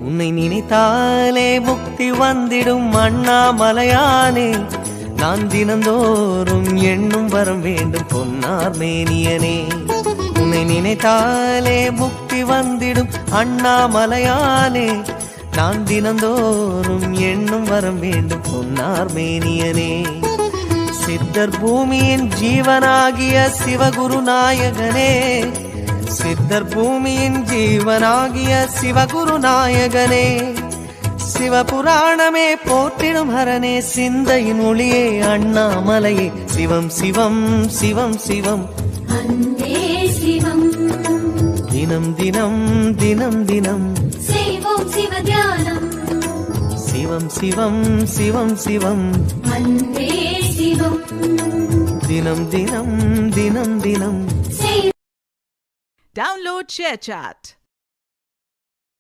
உன்னை நினைத்தாலே முக்தி வந்திடும் அண்ணாமலையானே, நான் தினந்தோறும் எண்ணும் வரம் வேண்டும் பொன்னார் மேனியனே. உன்னை நினைத்தாலே முக்தி வந்திடும் அண்ணாமலையானே, நான் தினந்தோறும் எண்ணும் வரம் வேண்டும் பொன்னார் மேனியனே. சித்தர் பூமியின் ஜீவனாகிய சிவகுரு நாயகனே, சித்தர் பூமியின் ஜீவனாகிய சிவகுரு நாயகனே, சிவபுராணமே போற்றிடும் ஹரனே, சிந்தையின் ஒளியே அண்ணாமலையே, சிவம் சிவம் சிவம் சிவம் சிவம். தினம் தினம் தினம் தினம் செய்வோம் சிவ தியானம். சிவம் சிவம் சிவம் சிவம் அன்பே சிவம். தினம் தினம் தினம் தினம். Download ShareChat.